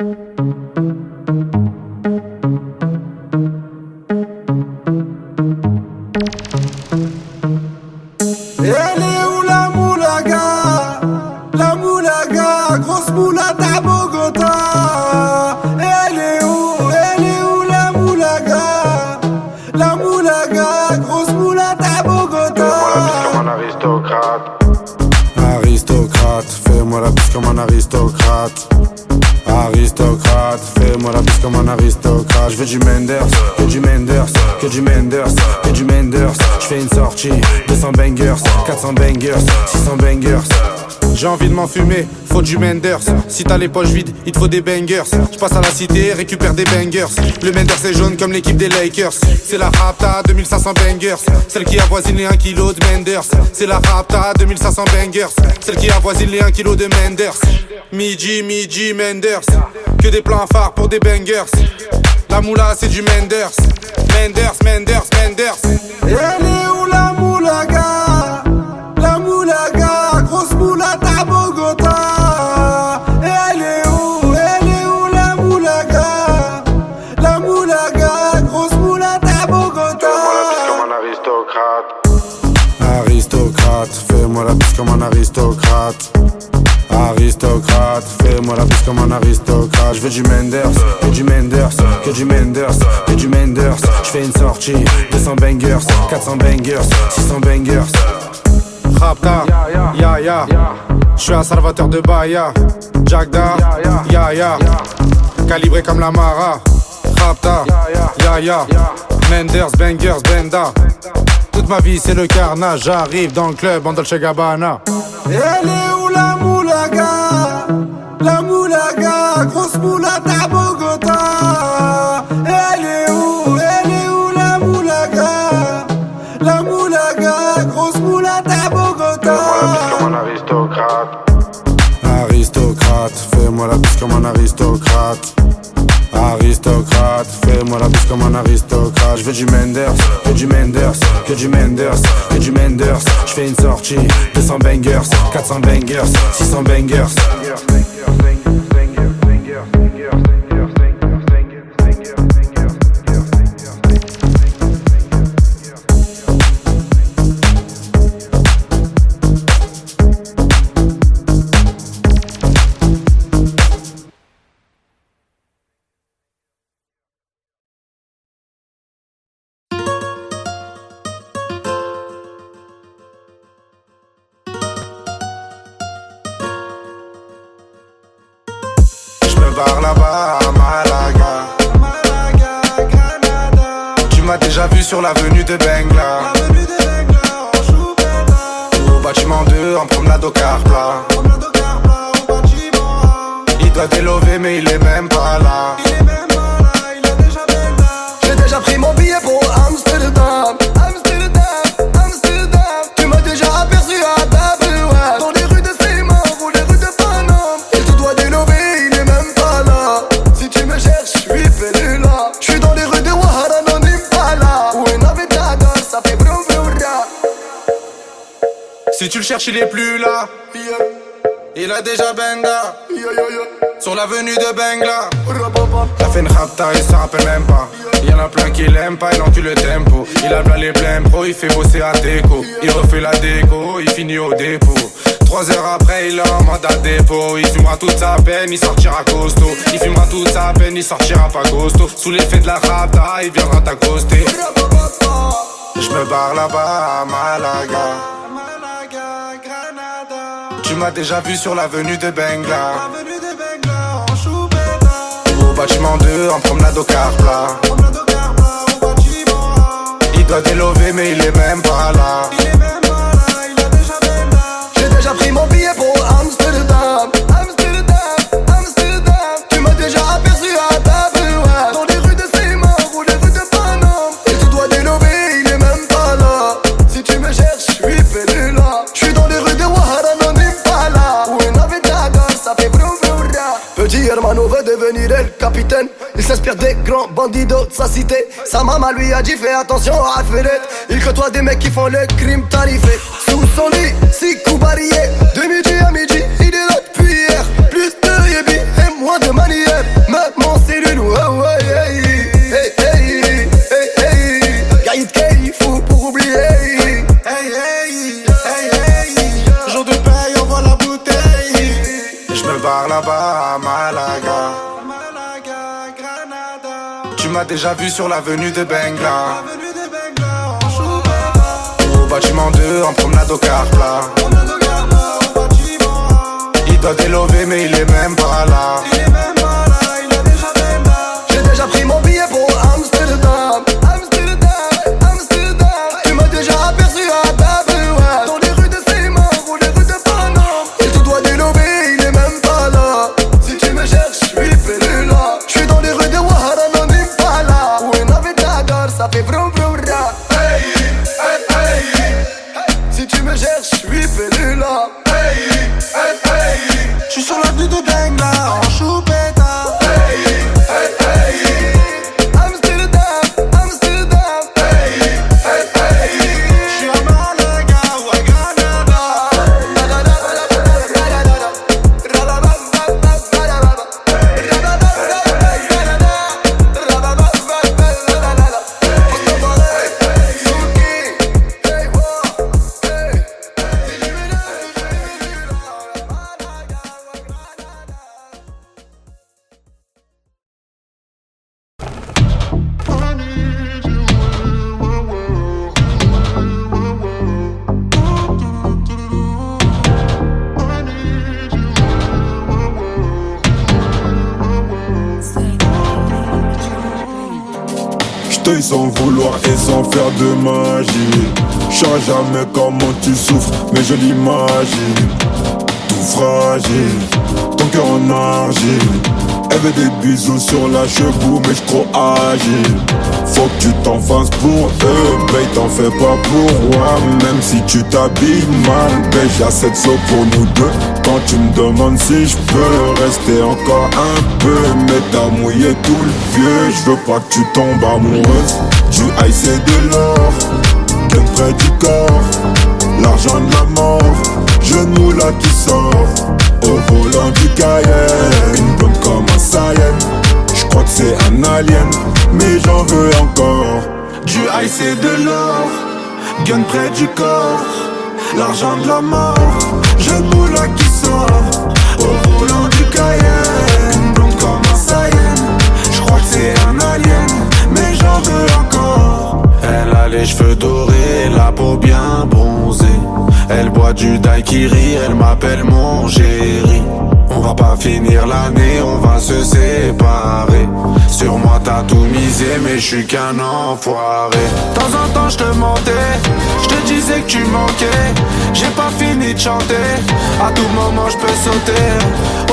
Elle est où la moulaga? La moulaga, grosse moulade à Bogota. Elle est où la moulaga? La moulaga, grosse moulade à Bogota. Fais-moi la bise comme un aristocrate. Aristocrate, fais-moi la bise comme un aristocrate. Aristocrate, fais-moi la bise comme un aristocrate. Je veux du Menders, que du Menders, que du Menders, que du Menders. Je fais une sortie, 200 bangers, 400 bangers, 600 bangers. J'ai envie de m'enfumer, faut du Menders. Si t'as les poches vides, il te faut des bangers. Je passe à la cité, récupère des bangers. Le Menders est jaune comme l'équipe des Lakers. C'est la Rapta, 2500 bangers. Celle qui avoisine les 1 kg de Menders. C'est la Rapta, 2500 bangers. Celle qui avoisine les 1 kg de Menders. Midi, Menders. Que des plans phares pour des bangers. La moula c'est du Menders. Menders. Elle est où la moulaga? La moulaga, grosse moulade à Bogota. Elle est où la moulaga? La moulaga, grosse moulade à Bogota. Fais-moi la bise comme un aristocrate. Aristocrate, fais-moi la bise comme un aristocrate. Aristocrate, fais-moi la bise comme un aristocrate. Je veux du Menders, que du Menders, que du Menders, que du Menders. Je fais une sortie, 200 bangers, 400 bangers, 600 bangers. Rapta, ya. Je suis un salvateur de Bahia. Jagda, ya. Calibré comme la Mara. Rapta, ya. Menders, bangers, benda. Toute ma vie c'est le carnage. J'arrive dans le club en Dolce Gabbana. Elle est où la moulaga? La moulaga, grosse moulade à Bogota. Elle est où la moulaga? La moulaga, grosse moulade à Bogota. Fais-moi la bise comme un aristocrate. Aristocrate, fais-moi la bise comme un aristocrate. Aristocrate, fais-moi la bise comme un aristocrate. Je veux du Menders, que du Menders, que du Menders, que du Menders. Je fais une sortie, 200 bangers, 400 bangers, 600 bangers. Barre là-bas à Malaga, Granada. Tu m'as déjà vu sur l'avenue de Bengla. Au bâtiment 2 en promenade au car plat. Il doit délover mais il est même pas là. J'ai déjà pris mon billet pour Amsterdam. Tu m'as déjà aperçu à Double Web. Dans les rues de Seymour ou les rues de Paname. Il te doit délover, il est même pas là. Si tu me cherches, je suis perdu là. Je suis dans les rues de Ouahara, non Impala. Où une Navidad, ça fait broum broum ra. Si tu le cherches il est plus là. Il a déjà benda sur l'avenue de Bengla. T'as fait une rapta, il s'en rappelle même pas. Y'en a plein qui l'aiment pas, il encule le tempo. Il a plein les blèmes pro, il fait bosser à déco. Il refait la déco, il finit au dépôt. 3 heures après, il est en mandat dépôt. Il fumera toute sa peine, il sortira costaud. Il fumera toute sa peine, il sortira pas costaud. Sous l'effet de la rapta, il viendra t'accoster. Je me barre là-bas à Malaga. Tu m'as déjà vu sur l'avenue de Bengla. Au bâtiment 2 en promenade au car plat. Il doit délover mais il est même pas là. J'ai déjà pris mon billet pour Amsterdam. Tu m'as déjà aperçu à Double Web. Dans les rues de Seymour ou les rues de Paname. Il te doit délover, il est même pas là. Si tu me cherches, je suis perdu là. Je suis dans les rues de Ouahara, non Impala. Où une Navidad, ça fait broum broum ra. Petit hermano veut devenir le capitaine. Il s'inspire des grands bandidos de sa cité. Sa maman lui a dit fais attention à Ferret. Il côtoie des mecs qui font le crime tarifé. Sous son lit, 6 coups barillés. De midi à midi, il est là depuis hier. Plus de yébi et moins de manière. Malaga. Tu m'as déjà vu sur l'avenue de Bengla. Au bâtiment 2 en promenade au car plat. Il doit délover mais il est même pas là. J'ai déjà pris mon billet pour Amsterdam. Tu m'as déjà aperçu à Babouin, dans les rues de Seymour ou les rues de Paname. Il te doit délover, il est même pas là. Si tu me cherches, je suis là. Je suis dans les rues de Ouahara, non Impala. Où un navigateur, ça fait vroom vroom ra. Hey, hey, hey. Si tu me cherches, je suis là. Hey, hey, hey. Je suis sur l'avenue de Bengla en choupetta. J't'œille sans vouloir et sans faire de magie. J'sais jamais comment tu souffres, mais je l'imagine. Tout fragile, ton cœur en argile. Elle veut des bisous sur la cheveux, mais j'suis trop agile. Faut que tu t'en fasses pour eux, babe, t'en fais pas pour moi. Même si tu t'habilles mal, babe, j'ai assez de sauts pour nous deux. Quand tu me demandes si j'peux rester encore un peu, mais t'as mouillé tout le vieux. J'veux pas que tu tombes amoureuse. Du ice et de l'or, qu'un près du corps. L'argent de la mort, genou là qui sort. Au volant du Cayenne, une blonde comme un Saiyan. J'crois que c'est un alien, mais j'en veux encore. Du ice et de l'or, gun près du corps. L'argent de la mort, genou là qui sort. Au volant du Cayenne, blonde comme un Saiyan. J'crois que c'est un alien, mais j'en veux encore. Elle a les cheveux dorés, la peau bien bronzée. Elle boit du daiquiri, elle m'appelle mon chéri. On va pas finir l'année, on va se séparer. Sur moi t'as tout misé, mais je suis qu'un enfoiré. De temps en temps je te mentais, je te disais que tu manquais. J'ai pas fini de chanter, à tout moment je peux sauter.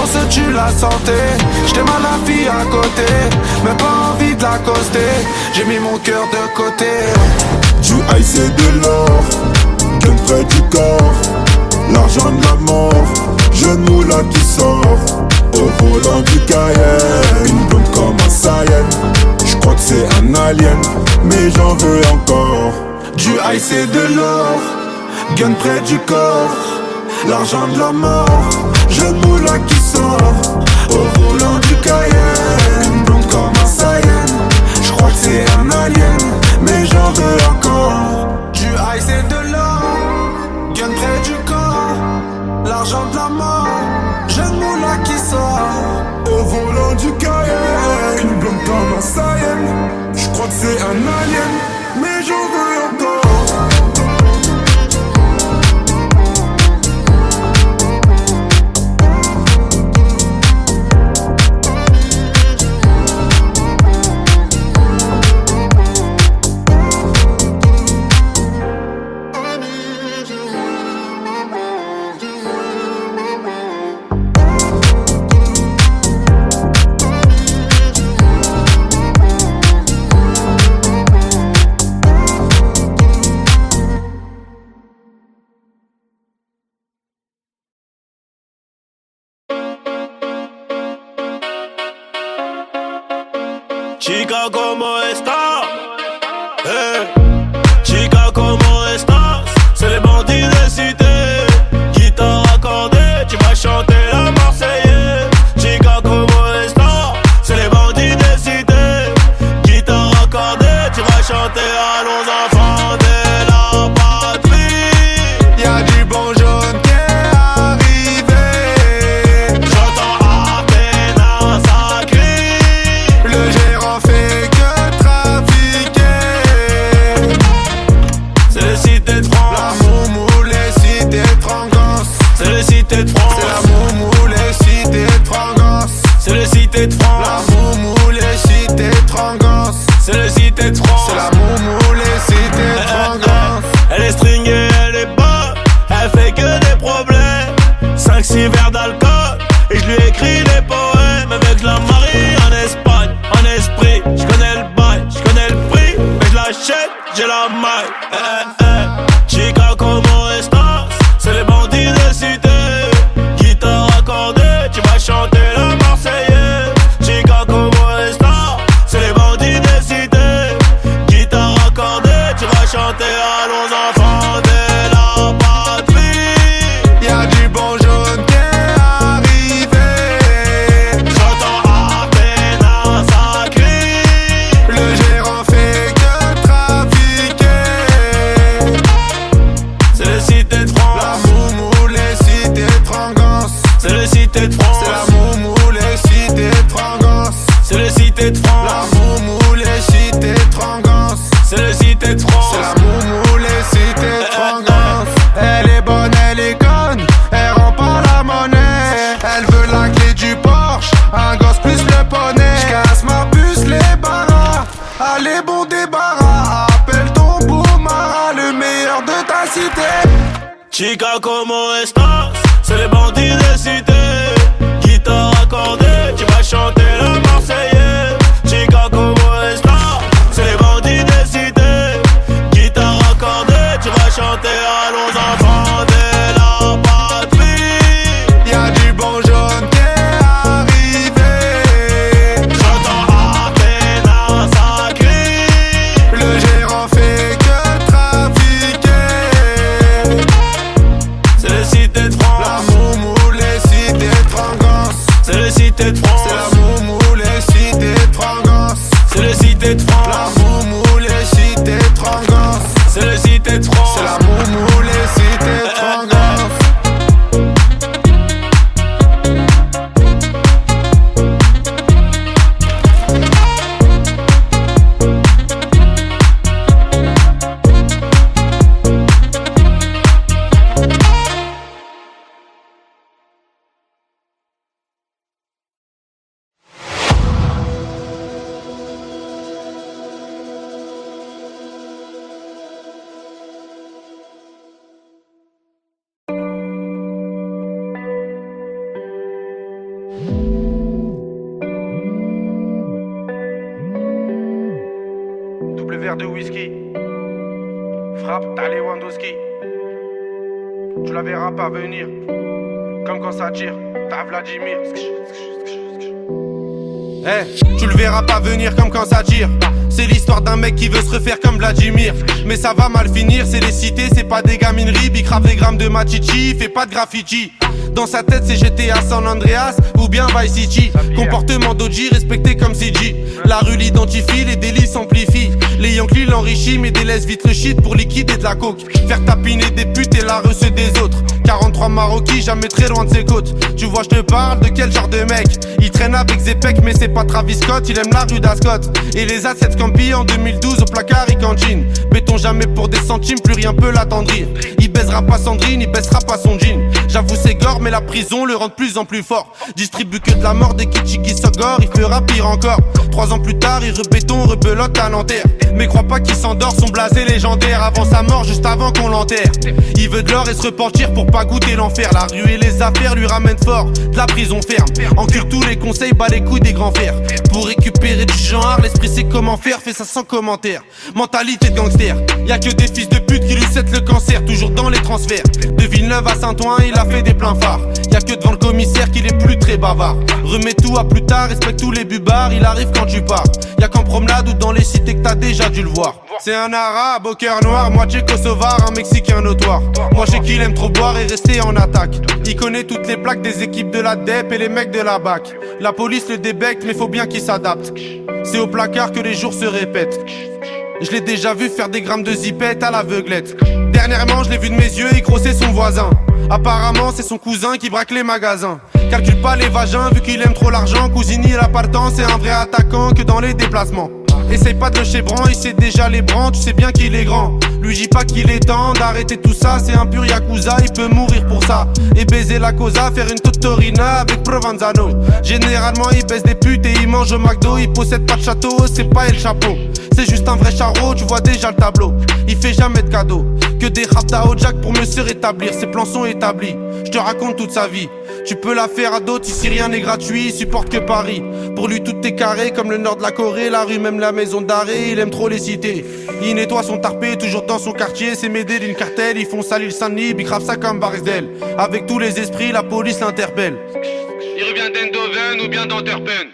On se tue la santé, j't'aime à la fille à côté, mais pas envie de l'accoster. J'ai mis mon cœur de côté. Du ice et de l'or, qu'un près du corps. L'argent de la mort, genou là qui sort. Au volant du Cayenne, une blonde comme un Saiyan. J'crois que c'est un alien, mais j'en veux encore. Du ice et de l'or, gun près du corps. L'argent de la mort, genou là qui sort. Au volant du Cayenne, une blonde comme un Saiyan. J'crois que c'est un alien, mais j'en veux encore. Du ice et de l'or, gun près du corps. L'argent de la mort, genou là qui sort. Au volant du Cayenne, une blonde comme un Saiyan. J'crois que c'est un alien, mais j'en veux encore. Chica, ¿cómo estás? Chica, ¿cómo estás? C'est les bandits de cité. Guitare accordée, tu vas chanter la Marseillaise. Chica, ¿cómo estás? C'est les bandits de cité. Guitare accordée, tu vas chanter à nos enfants de la patrie. Y'a du bon jaune qui est arrivé. J'entends à peine cités de France. La moumoule les cités de Trangance. C'est les cités de France. C'est la moumoule les cités de Trangance. Elle est stringée, elle est bonne, elle fait que des problèmes. 5-6 verres d'alcool et je lui écris des poèmes. Avec je la marie en Espagne, en esprit. Je connais le bail, je connais le prix, mais je l'achète, j'ai la maille. Chica como estas, c'est les bandits de cité. Guitare accordée, tu vas chanter la Marseillaise. Chica como estas, c'est les bandits de cité. Guitare accordée, tu vas chanter allons enfants de la patrie. Y'a du bon jaune qui est arrivé. J'entends à peine un sacré. Le gérant fait que trafiquer. C'est les cités de France. La moumoule les cités de Trangance. C'est les cités de France. C'est la moumoule les cités de Trangance. C'est les cités de La France. moumoule les cités de Trangance. C'est les cités de France. C'est la moumoule les cités de Trangance. Elle est bonne, elle est conne, elle rend pas la monnaie. Elle veut la clé du Porsche, un gosse plus le poney. J'casse ma puce les barras, allez bon débarras. Appelle ton beau Mara, le meilleur de ta cité. Chica como estas, c'est les bandits de cité. Guitare accordée, tu vas chanter la Marseillaise. Chica como estas, c'est les bandits de cité. Guitare accordée, tu vas chanter allons enfants de la patrie. Y'a du bon jaune qui est arrivé. J'entends à peine un sacré. Le gérant fait que trafiquer. C'est les cités de France. La moumoule les cités de Trangance. C'est les cités de C'est France. la moumoule les cités de Trangance. C'est les cités de France. La moumoule les cités de Trangance. C'est les cités de France. C'est la moumoule les cités de Trangance. Double verre de whisky. Frappe, t'as Lewandowski. Tu la verras pas venir. Comme quand ça tire, t'as Vladimir. Tu le verras pas venir comme quand ça tire. C'est l'histoire d'un mec qui veut se refaire comme Vladimir. Mais ça va mal finir, c'est les cités, c'est pas des gamineries. Bicrave des grammes de machichi, fait pas de graffiti. Dans sa tête c'est GTA San Andreas ou bien Vice City. Comportement d'OG respecté comme CG. La rue l'identifie, les délits s'amplifient. Les Yankees l'enrichissent mais délaissent vite le shit pour liquider de la coke. Faire tapiner des putes et la receux des autres. 43 Maroquis, jamais très loin de ses côtes. Tu vois je te parle de quel genre de mec. Il traîne avec Zepec mais c'est pas Travis Scott. Il aime la rue d'Ascot. Et les A7 Campi en 2012 au placard et cantine. Béton jamais pour des centimes, plus rien peut l'attendrir. Il baisera pas Sandrine, il baissera pas son jean. J'avoue c'est gore mais la prison le rend de plus en plus fort. Distribue que de la mort des Kitschiki Sogor, il fera pire encore. 3 ans plus tard il rebéton, rebelote à Nanterre. Mais crois pas qu'il s'endort, son blasé légendaire. Avant sa mort, juste avant qu'on l'enterre. Il veut de l'or et se repentir pour pas goûter l'enfer. La rue et les affaires lui ramènent fort, de la prison ferme. Encure tous les conseils, bat les couilles des grands fers. Pour récupérer du genre, l'esprit sait comment faire, fait ça sans commentaire. Mentalité de gangster, y'a que des fils de pute qui lui cèdent le cancer. Toujours dans les transferts, de Villeneuve à Saint-Ouen, il a fait des pleins phares. Y'a que devant le commissaire qu'il est plus très bavard. Remets tout à plus tard, respecte tous les bubards. Il arrive quand tu pars, y'a qu'en promenade ou dans les cités que t'as déjà dû le voir. C'est un arabe au cœur noir, moitié kosovar, un mexicain notoire. Moi je sais qu'il aime trop boire et rester en attaque. Il connaît toutes les plaques des équipes de la DEP et les mecs de la BAC. La police le débecte mais faut bien qu'il s'adapte. C'est au placard que les jours se répètent. Je l'ai déjà vu faire des grammes de zipette à l'aveuglette. Dernièrement je l'ai vu de mes yeux, il grossait son voisin. Apparemment c'est son cousin qui braque les magasins. Calcule pas les vagins vu qu'il aime trop l'argent. Cousini la partant, c'est un vrai attaquant que dans les déplacements. Essaye pas de le chébran, il sait déjà les brans, tu sais bien qu'il est grand. Lui dis pas qu'il est temps d'arrêter tout ça, c'est un pur yakuza, il peut mourir pour ça. Et baiser la cosa, faire une totorina avec Provenzano. Généralement il baisse des putes et il mange au McDo. Il possède pas de château, c'est pas El Chapeau. C'est juste un vrai charreau, tu vois déjà le tableau. Il fait jamais de cadeaux, que des raptas au jack pour mieux se rétablir. Ses plans sont établis, je te raconte toute sa vie. Tu peux la faire à d'autres, ici rien n'est gratuit, il supporte que Paris. Pour lui tout est carré, comme le nord de la Corée, la rue même la maison d'arrêt, il aime trop les cités. Il nettoie son tarpé, toujours dans son quartier, c'est m'aider d'une cartelle, ils font salir le Saint-Denis, bicrave ça comme Barisdel. Avec tous les esprits, la police l'interpelle. Il revient d'Eindhoven ou bien d'Antwerpen.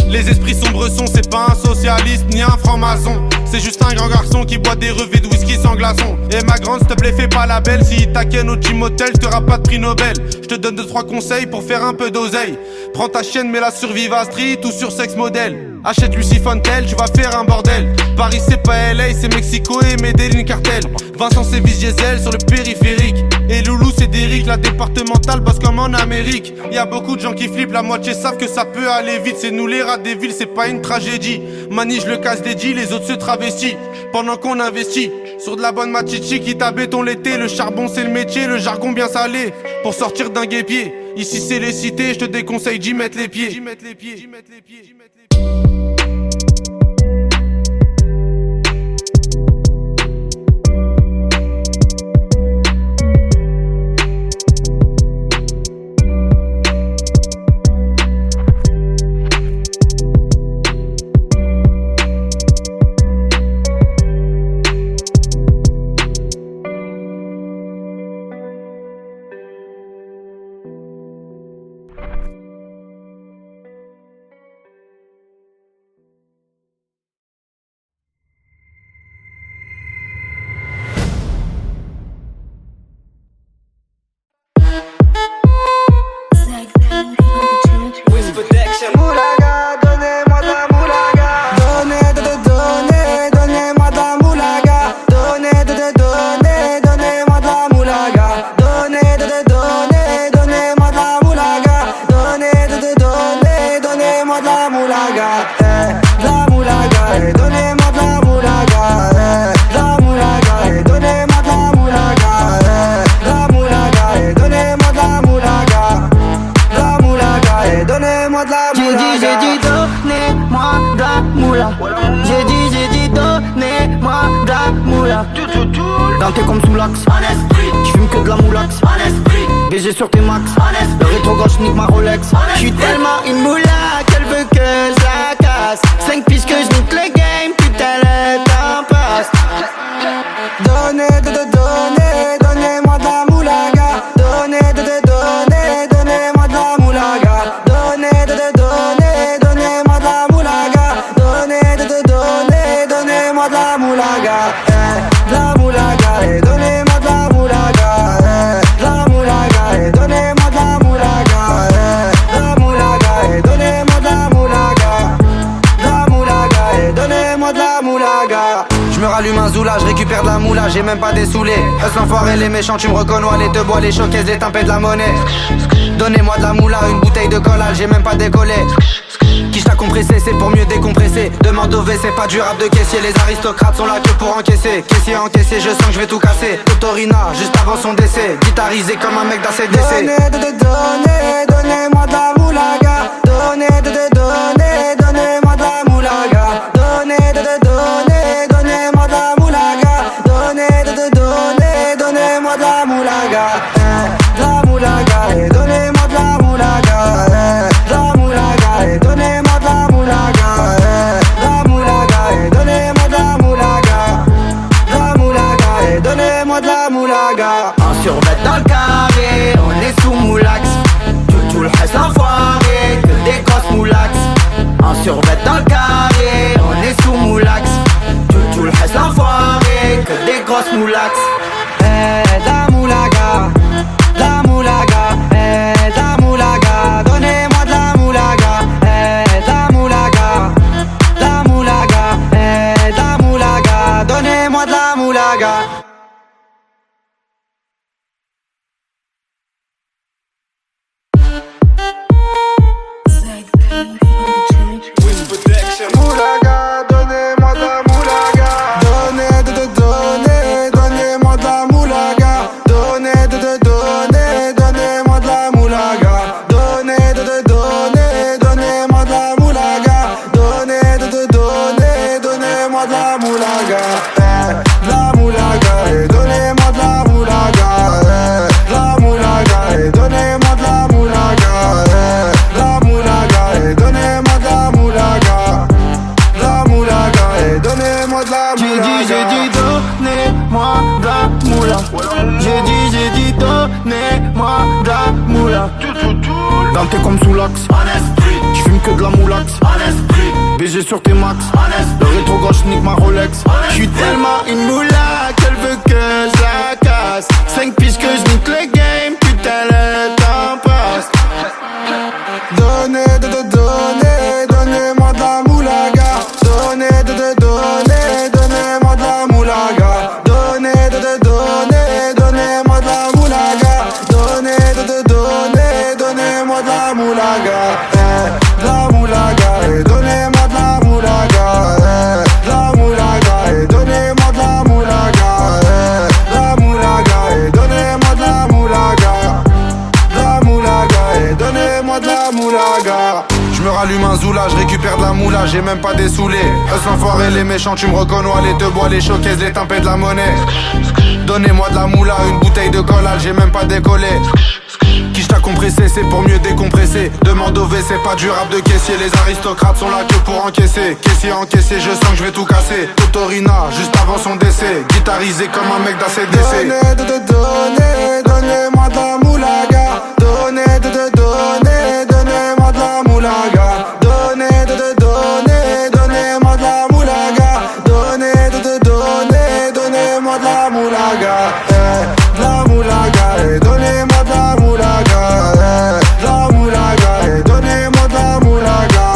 Les esprits sombres sont, c'est pas un socialiste ni un franc-maçon. C'est juste un grand garçon qui boit des revêts de whisky sans glaçon. Et ma grande, s'il te plaît, fais pas la belle. Si t'aquène au gym hotel, t'auras pas de prix Nobel. Je te donne 2-3 conseils pour faire un peu d'oseille. Prends ta chienne, mets-la sur Viva Street ou sur Sex Model. Achète Lucy Fontel, tu vas faire un bordel. Paris c'est pas LA, c'est Mexico et Medellin cartel. Vincent c'est Vice Diesel sur le périphérique. Et Loulou c'est Derrick, la départementale bosse comme en Amérique. Y'a beaucoup de gens qui flippent, la moitié savent que ça peut aller vite. C'est nous les rats des villes, c'est pas une tragédie. Mani je le casse des deals, les autres se travestissent. Pendant qu'on investit sur de la bonne machichi qui t'a béton l'été. Le charbon c'est le métier, le jargon bien salé. Pour sortir d'un guépier, ici c'est les cités, je te déconseille d'y mettre les pieds. Moulaga, donnez-moi de la moulaga. Donnez-moi de la moulaga. Donnez-moi de la moulaga. Donnez-moi de la moulaga. Donnez-moi de la moulaga. De la moulaga, donnez-moi de la moulaga. De la moulaga, donnez-moi de la moulaga. De la moulaga, donnez-moi de la moulaga. De la moulaga, donnez-moi de la moulaga. J'ai dit donnez-moi de la moula. J'ai dit donnez-moi de la moula. Dans tes comme sous l'axe, j'fume que de la moulax. BG sur tes max, le rétro gauche nique ma Rolex. J'suis tellement une moula qu'elle veut que je la casse. 5 piges que je nique le game, putain le temps passe. Donnez-moi de la moulaga. Donnez-moi de la moulaga. Donnez-moi de la moulaga. Donnez-moi de la moulaga. De la moulaga, donnez-moi de la moulaga. De la moulaga, donnez-moi de la moulaga. De la moulaga, donnez-moi de la moulaga. De la moulaga, donnez-moi de la moulaga. J'me rallume un zoula, j'récupère de la moula, j'ai même pas des saoulés. Us l'enfoiré, les méchants, tu me reconnais, les te bois, les choquaises, les tempêtes de la monnaie. Donnez-moi de la moula, une bouteille de collage, j'ai même pas décollé. Qui t'a compressé, c'est pour mieux décompresser. Demande au V, c'est pas du rap de caissier. Les aristocrates sont là que pour encaisser. Caissier encaissé, je sens que je vais tout casser. Totorina, juste avant son décès. Guitarisé comme un mec d'ACDC. Donnez-moi de la moulaga. Donnez-moi de la moulaga. Donnez-moi de la moulaga. Donnez-moi de la moulaga. De la moulaga, donnez-moi de la moulaga. De la moulaga, donnez-moi de la moulaga. De la moulaga, donnez-moi de la moulaga. De la moulaga, donnez-moi de la moulaga. En survêt dans le carré, on est sous moulax. Tout le reste l'enfoiré, que des grosses moulax. En survêt dans le carré, on est sous moulax. Tout le reste l'enfoiré, que des grosses moulax. La moulaga, la moulaga, la moulaga, donnez-moi de la moulaga, la moulaga, la moulaga, la moulaga, donnez-moi de la moulaga. Whisper Dex. orienté comme sous l'axe. J'fume que de la moulax. BG sur tes max. Le rétro gauche nique ma Rolex. J'suis tellement une moula qu'elle veut que je la casse. 5 piges que je nique le game, putain le temps passe. Donnez-moi de la moulaga. Donnez-moi de la moulaga. Donnez-moi de la moulaga. Donnez-moi de la moulaga. De la moulaga. Donnez-moi de la moulaga. De la moulaga. Donnez-moi de la moulaga. De la moulaga. Donnez-moi de la moulaga. De la moulaga. Donnez-moi de la moulaga. Je me rallume un zoula, je récupère de la moula, j'ai même pas des saoulés. Eux l'enfoiré, les méchants, tu me reconnais, les te bois, les showcases, les tempêtes de la monnaie. Donnez-moi de la moula, une bouteille de collal, j'ai même pas décollé. Qui t'a compressé, c'est pour mieux décompresser. Demande au WC, pas du rap de caissier. Les aristocrates sont là que pour encaisser. Caissier encaissé, je sens que je vais tout casser. Totorina, juste avant son décès. Guitarisé comme un mec d'ACDC. Donnez-moi de la moulaga. Donnez-moi de la moulaga. Donnez-moi de la moulaga. Donnez-moi de la moulaga. De la moulaga. Donnez-moi de la moulaga. De la moulaga. Donnez-moi de la moulaga.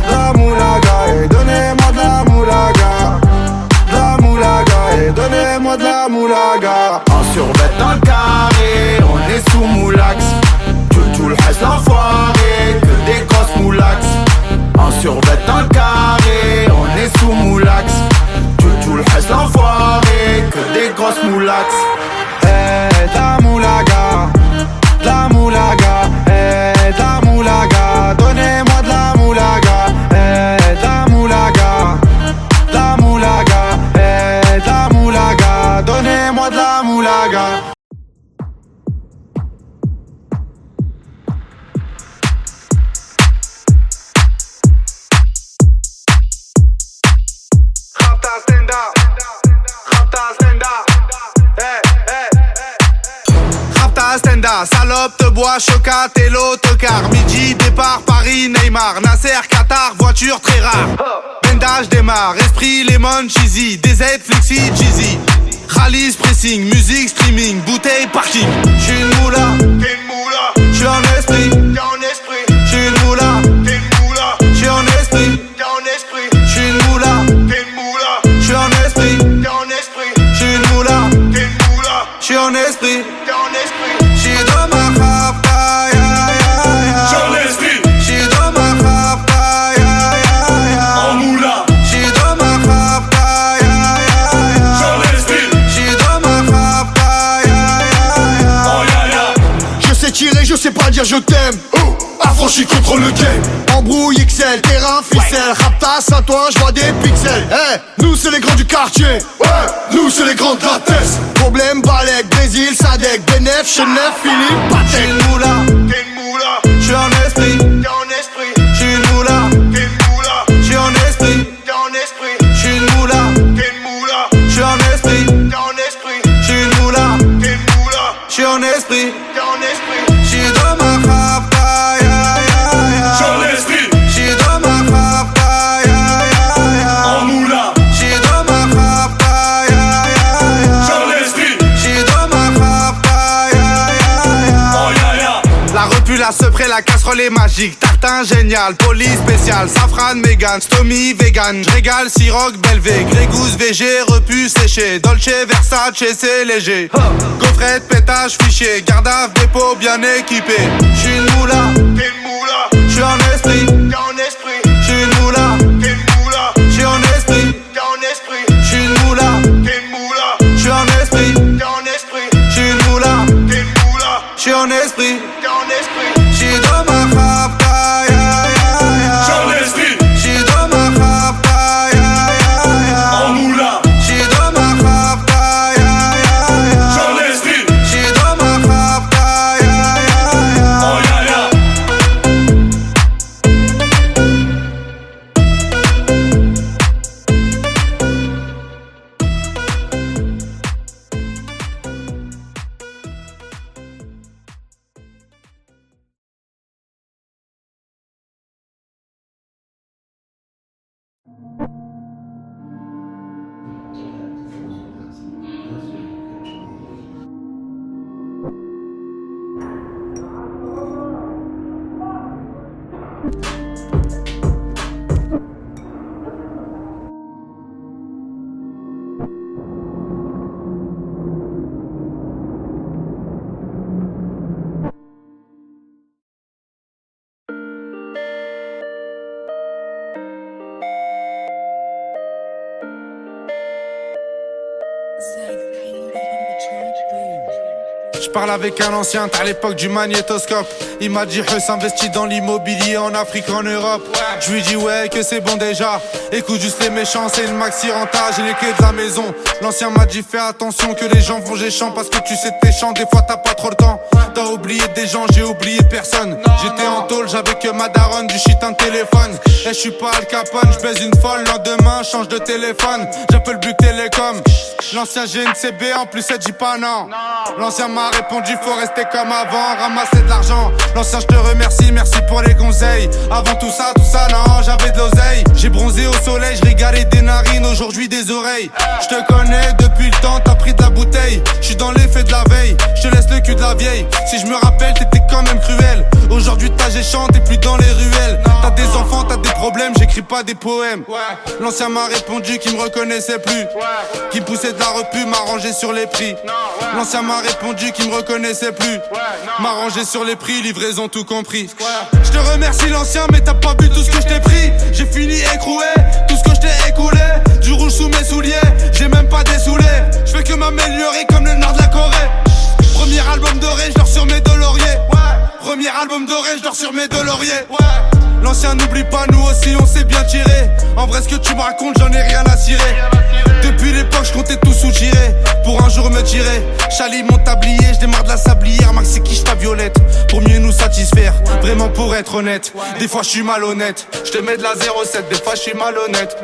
De la moulaga. Donnez-moi de la moulaga. De la moulaga. Donnez-moi de la moulaga. En survêt dans le carré, on est sous moulax. Tout le reste l'enfoiré, que des grosses moulax. En survêt dans le carré, on est sous moulax. Tout le reste l'enfoiré, que des grosses moulax. La moulaga, la moulaga, la moulaga, donnez-moi de la moulaga, la moulaga, la moulaga, la moulaga, donnez-moi de la moulaga. Salope, te bois, chocat et l'autocar. Midi, départ, Paris, Neymar. Nasser, Qatar, voiture très rare. Bendage démarre, esprit, lemon, cheesy. DZ, flexi, cheesy. Rallye, pressing, musique, streaming. Bouteille, parking. J'suis une moula, t'es une moula. J'suis en esprit, t'es en esprit. J'suis une moula, t'es une moula. J'suis en esprit, t'es en esprit. J'suis une moula, t'es une moula. J'suis en esprit, t'es en esprit. J'suis une moula, t'es une moula. J'suis en esprit, t'es en esprit. J'suis dans ma rapta, ya ya ya. J'en esprit. J'suis dans ma rapta, ya ya ya. En moula. J'suis dans ma rapta, ya ya ya. J'en esprit. J'suis dans ma rapta, ya ya ya. Oh ya ya. Je sais tirer, je sais pas dire je t'aime. Affranchi contre le game. Embrouille XL, terrain, ficelle. Raptas à toi, j'vois des pixels. Nous c'est les grands du quartier. Nous c'est les grands de la tête. Problème, Balek, Brésil, Sadek, Benef, Chenef, Philippe, Patek. J'suis une moula, t'es une moula. J'suis en esprit, t'es en esprit. J'suis une moula, t'es une moula. J'suis en esprit, t'es en esprit. J'suis une moula, t'es une moula. J'suis en esprit, t'es en esprit. J'suis une moula, t'es une moula. J'suis en esprit, t'es en esprit. J'suis dans ma rapta, ya ya ya. J'en esprit. J'suis dans ma rapta, ya ya ya. En moula. J'suis dans ma rapta, ya ya ya. J'en esprit. J'suis dans ma rapta, ya ya ya. Oh ya ya. La repu, la sepré, la casserole est magique. Tartin génial, police spécial, safran, mégan, stomy, vegan. J'régale, siroc, belvé, grégousse, VG, repu, séché. Dolce, Versace, c'est léger. Gaufrette, pétage, fichier, garde à dépôt bien équipé. J'suis une moula, t'es une moula. J'suis en esprit, t'es en esprit. J'suis une moula, t'es une moula. J'suis en esprit, t'es en esprit. J'suis une moula, t'es une moula. J'suis en esprit, t'es en esprit. J'suis une moula, t'es une moula. J'suis en esprit, t'es en esprit. J'suis dans ma rapta, ya ya ya. J'en esprit. J'suis dans ma rapta, ya ya ya. En moula. J'suis dans ma rapta, ya ya ya. J'en esprit. J'suis dans ma rapta, ya ya ya. Oh ya ya. Je parle avec un ancien, à l'époque du magnétoscope. Il m'a dit Huss investit dans l'immobilier en Afrique, en Europe. Je lui dis ouais que c'est bon déjà. Écoute juste les méchants, c'est une maxi renta, j'ai les clés de la maison. L'ancien m'a dit fais attention que les gens vont géchant, parce que tu sais tes chants, des fois t'as pas trop le temps. T'as oublié des gens, j'ai oublié personne. J'étais en tôle, j'avais que ma daronne, du shit un téléphone. Et je suis pas Al Capone, je baise une folle, lendemain change de téléphone. J'appelle Buc Télécom. L'ancien GNCB en plus elle dit pas non. L'ancien m'a répondu faut rester comme avant, ramasser de l'argent. L'ancien je te remercie, merci pour les conseils. Avant tout ça non, j'avais de l'oseille. J'ai bronzé au soleil, je régalais des narines, aujourd'hui des oreilles. Je te connais depuis le temps, t'as pris de la bouteille. Je suis dans l'effet de la veille, je te laisse le cul de la vieille. Si je me rappelle t'étais quand même cruel. Aujourd'hui t'as géchant, t'es plus dans les ruelles. T'as des enfants, t'as des problèmes, j'écris pas des poèmes. L'ancien m'a répondu qu'il me reconnaissait plus, qu'il me poussait de la repu, m'a rangé sur les prix. L'ancien m'a répondu qu'il me reconnaissait plus, m'a rangé sur les prix, livraison tout compris. Je te remercie l'ancien mais t'as pas vu tout ce que je t'ai pris. J'ai fini écroué, tout ce que je t'ai écoulé. Du rouge sous mes souliers, j'ai même pas dessoulé. Je fais que m'améliorer comme le nord de la Corée. Premier album doré, je dors sur mes deux lauriers. Premier album doré, je dors sur mes deux lauriers. L'ancien n'oublie pas, nous aussi on s'est bien tiré. En vrai ce que tu me racontes, j'en ai rien à cirer. Depuis l'époque, je comptais tout soutirer pour un jour me tirer. Chali mon tablier, je démarre de la sablière. Max c'est quiche ta violette pour mieux nous satisfaire. Vraiment pour être honnête, des fois je suis malhonnête. Je te mets de la 07, des fois je suis malhonnête.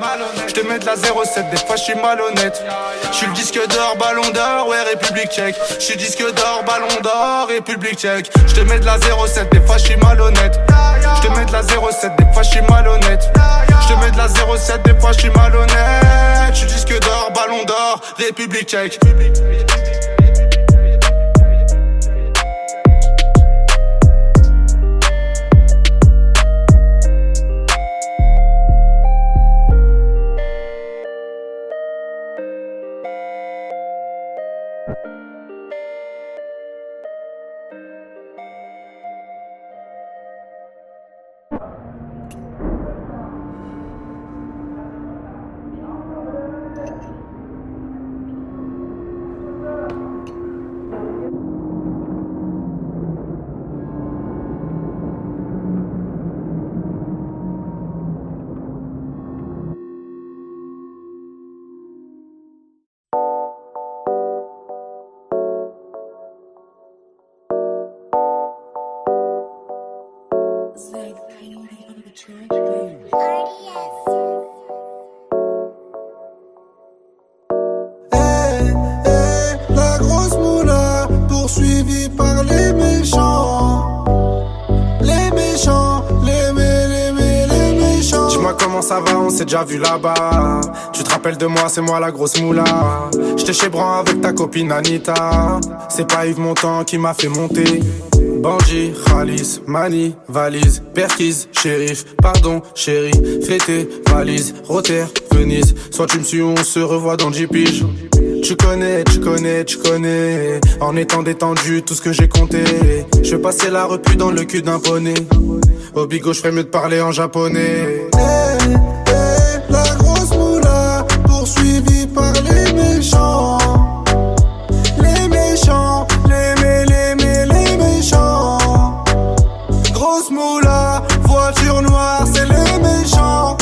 Je te mets de la 07, des fois je suis malhonnête. Je suis le disque d'or, ballon d'or, ouais République tchèque. Je suis disque d'or, ballon d'or, République tchèque. Je te mets de la 07, des fois je suis malhonnête. Je te mets de la 07, des fois je suis malhonnête. Je te mets de la 07, des fois je suis malhonnête. Je suis disque d'or, ballon d'or, République tchèque. La grosse moula poursuivie par les méchants. Les méchants, les méchants. Dis-moi comment ça va, on s'est déjà vu là-bas. Tu te rappelles de moi, c'est moi la grosse moula. J'étais chez Bran avec ta copine Anita. C'est pas Yves Montand qui m'a fait monter. Bandit, Khalis, Mani, valise, Perquise, shérif, pardon, chérie, fêté, valise, Rotter, Venise. Soit tu me suis ou on se revoit dans 10 piges. Tu connais, en étant détendu, tout ce que j'ai compté. Je vais passer la repu dans le cul d'un poney. Au bigot, je ferais mieux de parler en japonais. La grosse moula poursuivie par les méchants. Les méchants, les méchants. Grosse moula, voiture noire, c'est les méchants.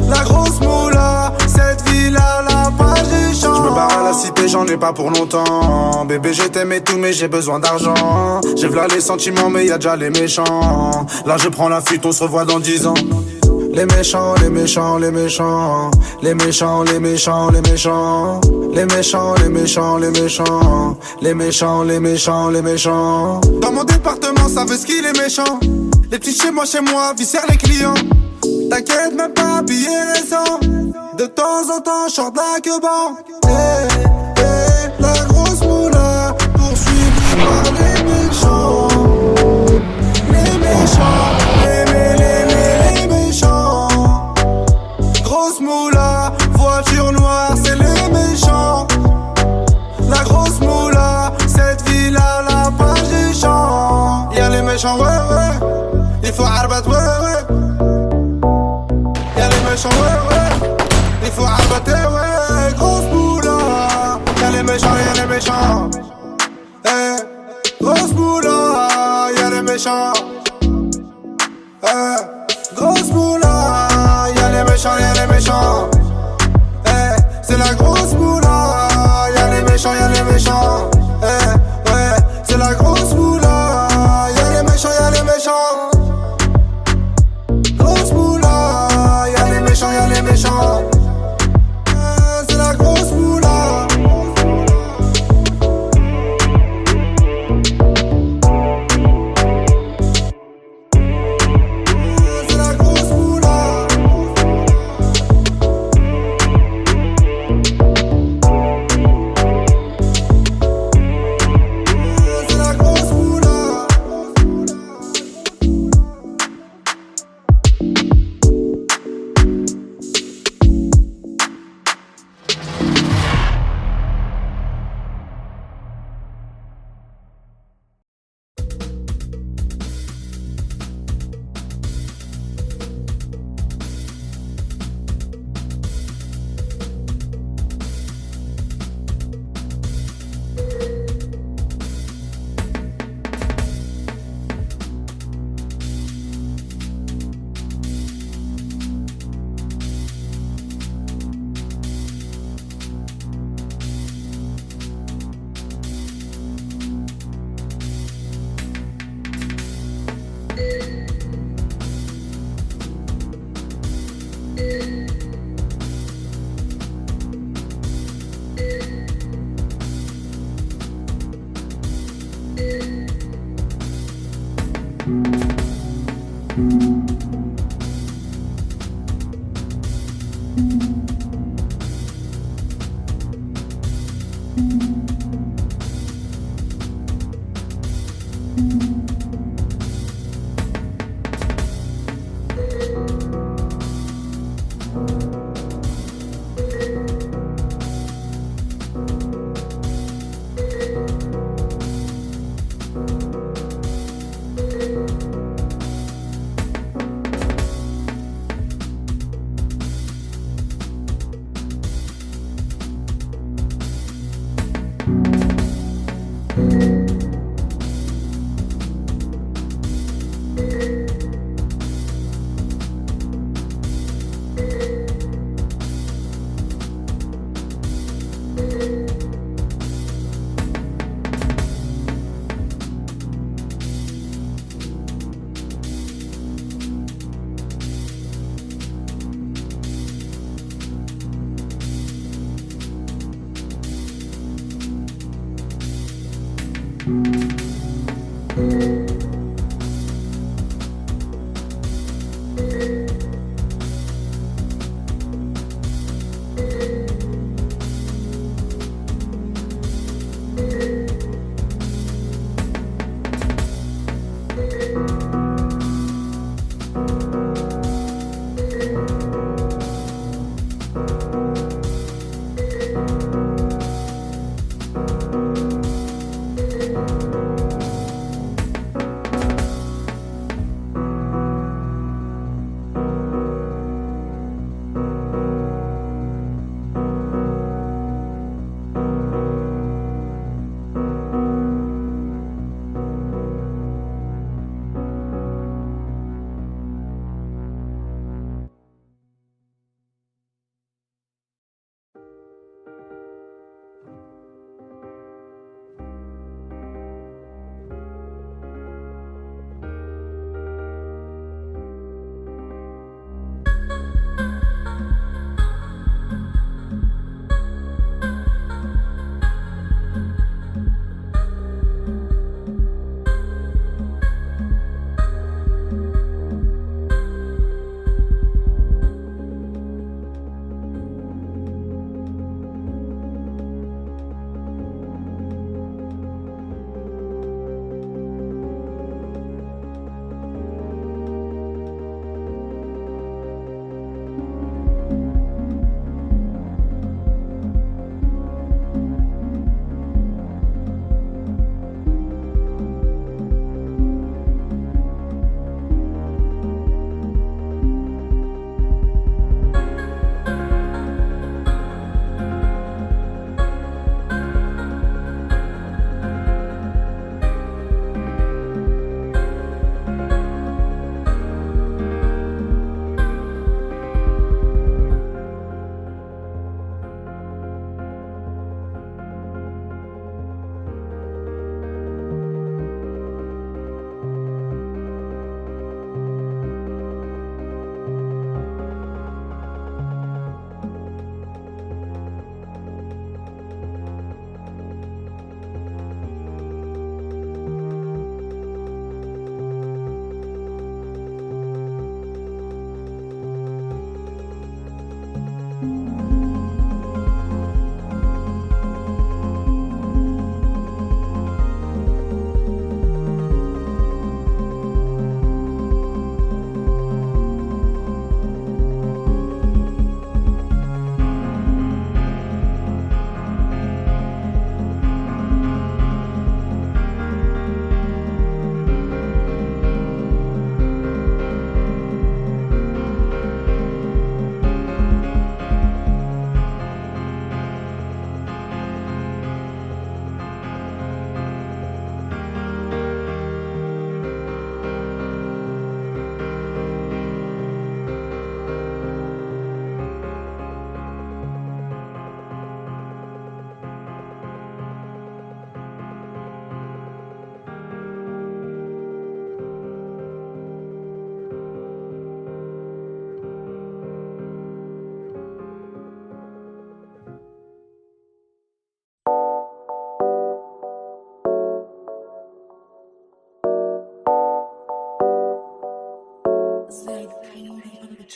La grosse moula, cette ville-là, la page des champs. Je me barre à la cité, j'en ai pas pour longtemps. Bébé, je t'aime et tout, mais j'ai besoin d'argent. J'ai v'là les sentiments, mais y'a déjà les méchants. Là, je prends la fuite, on se revoit dans 10 ans. Les méchants, les méchants, les méchants. Les méchants, les méchants, les méchants. Les méchants, les méchants, les méchants. Les méchants, les méchants, les méchants. Dans mon département, ça veut ce qu'il est méchant. Les petits chez moi, viscèrent les clients. T'inquiète même pas, billets récents. De temps en temps, je sors de la queue-ban. La grosse moula, poursuivie par les méchants. Les méchants, les méchants. Grosse moula, voiture noire, c'est les méchants. La grosse moula, cette ville à la page des champs. Y'a les méchants, ouais, ouais. Il faut arbat, ouais, ouais. Y'a les méchants, ouais, ouais. Il faut arbater, ouais. Grosse moula. Y'a les méchants, y'a les méchants. Eh, grosse moula. Y'a les méchants. Eh, grosse moula. Y'a les méchants, y'a les méchants. Eh, c'est la grosse moula. Y'a les méchants, y'a les méchants. Eh, ouais, c'est la grosse moula. Y'a les méchants, y'a les méchants. Grosse moula. Y'a les méchants, y'a les méchants. C'est la grosse moula. C'est la grosse moula. C'est la grosse moula.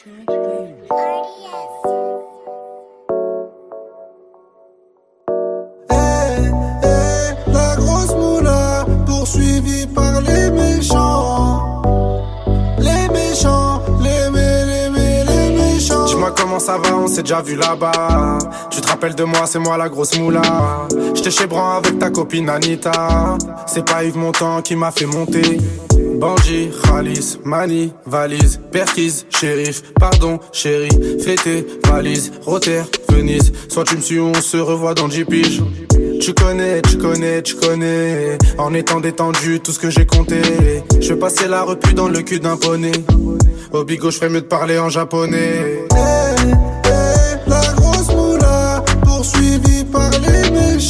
La grosse moula, poursuivie par les méchants. Les méchants, les méchants. Dis-moi comment ça va, on s'est déjà vu là-bas. Tu te rappelles de moi, c'est moi la grosse moula. J'étais chez Bran avec ta copine Anita. C'est pas Yves Montand qui m'a fait monter. Bandit, Khalis, Mani, valise, Perquise, shérif, pardon, chérie, fêté, valise, Rotter, Venise. Soit tu me suis ou on se revoit dans 10 piges. Tu connais, en étant détendu, tout ce que j'ai compté. Je vais passer la repu dans le cul d'un poney. Au bigot, je ferais mieux de parler en japonais. La grosse moula, poursuivie par les méchants.